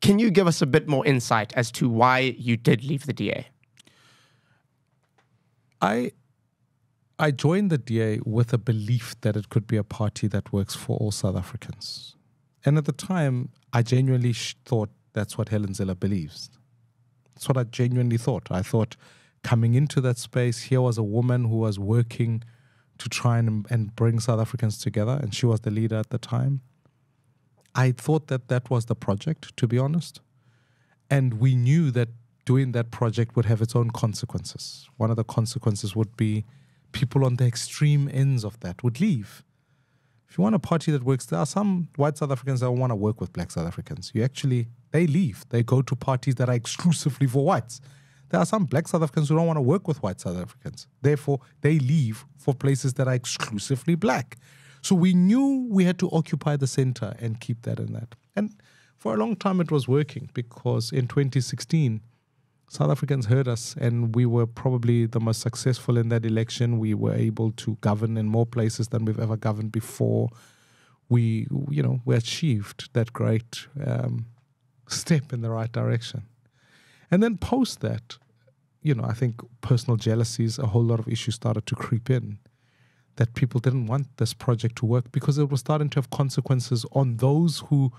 Can you give us a bit more insight as to why you did leave the DA? I joined the DA with a belief that it could be a party that works for all South Africans. And at the time, I genuinely thought that's what Helen Zille believes. That's what I genuinely thought. I thought coming into that space, here was a woman who was working to try and bring South Africans together, and she was the leader at the time. I thought that was the project, to be honest. And we knew that doing that project would have its own consequences. One of the consequences would be people on the extreme ends of that would leave. If you want a party that works, there are some white South Africans that don't want to work with black South Africans. They leave. They go to parties that are exclusively for whites. There are some black South Africans who don't want to work with white South Africans. Therefore, they leave for places that are exclusively black. So we knew we had to occupy the center and keep that in that. And for a long time, it was working because in 2016, South Africans heard us and we were probably the most successful in that election. We were able to govern in more places than we've ever governed before. We achieved that great step in the right direction. And then post that, I think personal jealousies, a whole lot of issues started to creep in, that people didn't want this project to work because it was starting to have consequences on those who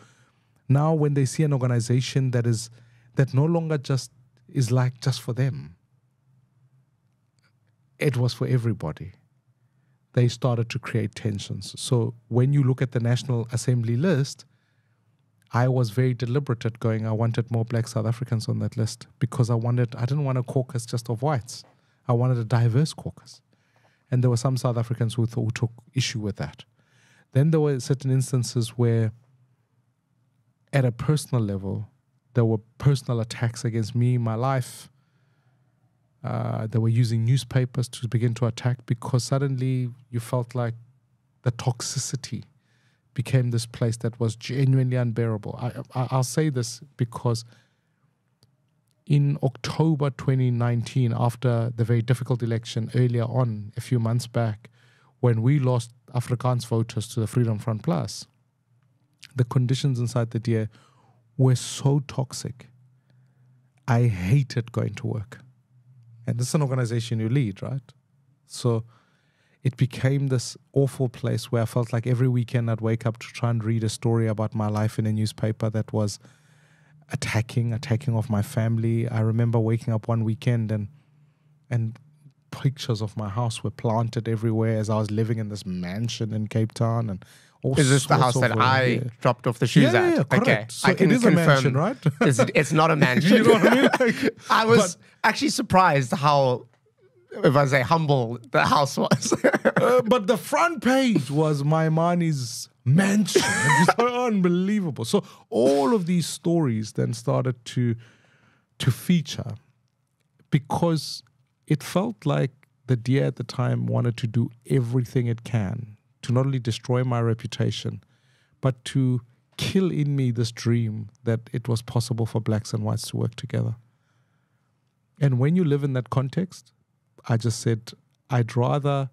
now when they see an organization that no longer just is like just for them. It was for everybody. They started to create tensions. So when you look at the National Assembly list, I was very deliberate at going, I wanted more black South Africans on that list because I didn't want a caucus just of whites. I wanted a diverse caucus. And there were some South Africans who took issue with that. Then there were certain instances where at a personal level, there were personal attacks against me, my life. They were using newspapers to begin to attack because suddenly you felt like the toxicity became this place that was genuinely unbearable. I'll say this because in October 2019, after the very difficult election earlier on, a few months back, when we lost Afrikaans voters to the Freedom Front Plus, the conditions inside the DA were so toxic. I hated going to work. And this is an organization you lead, right? So it became this awful place where I felt like every weekend I'd wake up to try and read a story about my life in a newspaper that was attacking of my family. I remember waking up one weekend and pictures of my house were planted everywhere as I was living in this mansion in Cape Town and is this the house that I dropped off the shoes at? Yeah, correct. Okay. So it is a mansion, right? It's not a mansion. You know what I mean? Like, I was actually surprised how, if I say humble, the house was. But the front page was Maimane's mansion. It's unbelievable. So all of these stories then started to feature because it felt like the DA at the time wanted to do everything it can to not only destroy my reputation, but to kill in me this dream that it was possible for blacks and whites to work together. And when you live in that context, I just said, I'd rather,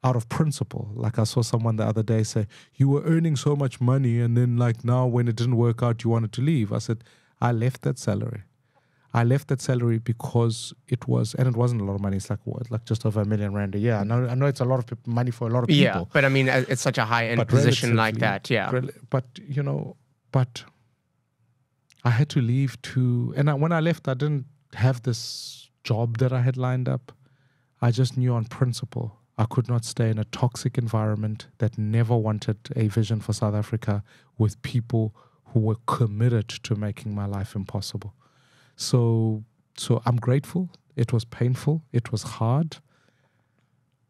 out of principle, like I saw someone the other day say, you were earning so much money and then like now when it didn't work out, you wanted to leave. I said, I left that salary. I left that salary because it wasn't a lot of money. It's like just over R1 million a year. I know it's a lot of money for a lot of people. Yeah, but I mean, it's such a high-end position like that, yeah. But I had to leave when I left, I didn't have this job that I had lined up. I just knew on principle I could not stay in a toxic environment that never wanted a vision for South Africa with people who were committed to making my life impossible. So I'm grateful. It was painful. It was hard.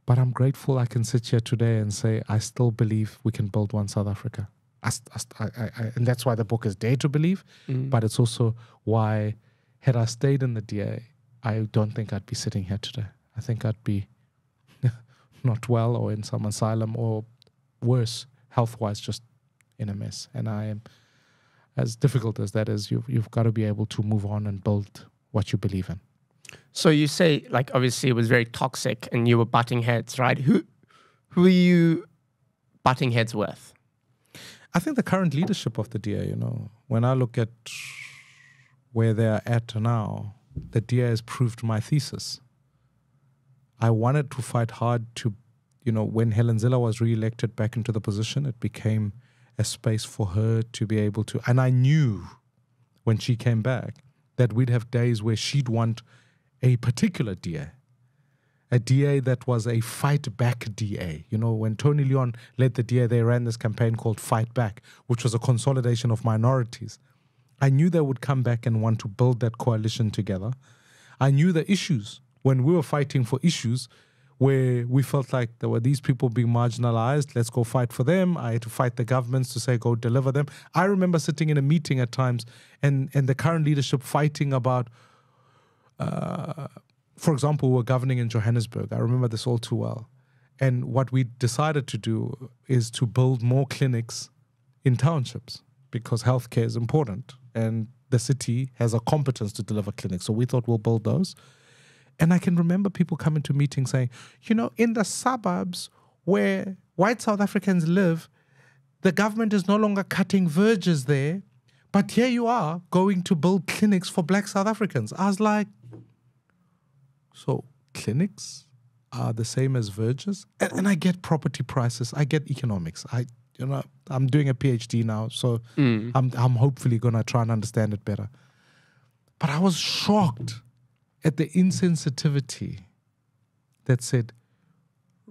But I'm grateful I can sit here today and say, I still believe we can build one South Africa. And that's why the book is Dare to Believe. But it's also why, had I stayed in the DA, I don't think I'd be sitting here today. I think I'd be not well or in some asylum or worse, health-wise, just in a mess. And I am... As difficult as that is, you've got to be able to move on and build what you believe in. So you say, like, obviously it was very toxic and you were butting heads, right? Who are you butting heads with? I think the current leadership of the DA, when I look at where they're at now, the DA has proved my thesis. I wanted to fight hard to, when Helen Zille was re-elected back into the position, it became a space for her to be able to, and I knew when she came back that we'd have days where she'd want a particular DA. A DA that was a fight back DA. When Tony Leon led the DA, they ran this campaign called Fight Back, which was a consolidation of minorities. I knew they would come back and want to build that coalition together. I knew the issues when we were fighting for issues where we felt like there were these people being marginalized. Let's go fight for them. I had to fight the governments to say, go deliver them. I remember sitting in a meeting at times and the current leadership fighting about, for example, we were governing in Johannesburg. I remember this all too well. And what we decided to do is to build more clinics in townships because healthcare is important and the city has a competence to deliver clinics. So we thought we'll build those. And I can remember people coming to meetings saying, in the suburbs where white South Africans live, the government is no longer cutting verges there, but here you are going to build clinics for black South Africans. I was like, so clinics are the same as verges? And I get property prices. I get economics. I'm doing a PhD now, so I'm hopefully going to try and understand it better. But I was shocked at the insensitivity that said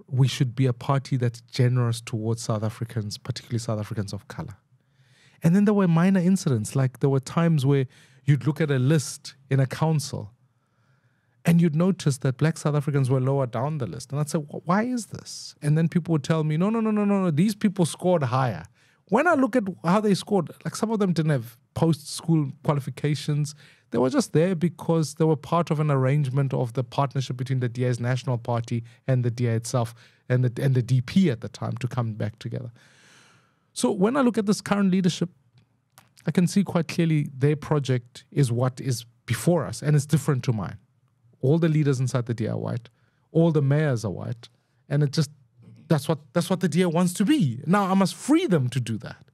we should be a party that's generous towards South Africans, particularly South Africans of color. And then there were minor incidents, like there were times where you'd look at a list in a council and you'd notice that black South Africans were lower down the list. And I'd say, why is this? And then people would tell me, no, these people scored higher. When I look at how they scored, like some of them didn't have post-school qualifications. They were just there because they were part of an arrangement of the partnership between the DA's national party and the DA itself and the DP at the time to come back together. So when I look at this current leadership, I can see quite clearly their project is what is before us, and it's different to mine. All the leaders inside the DA are white. All the mayors are white. And that's what the DA wants to be. Now I must free them to do that.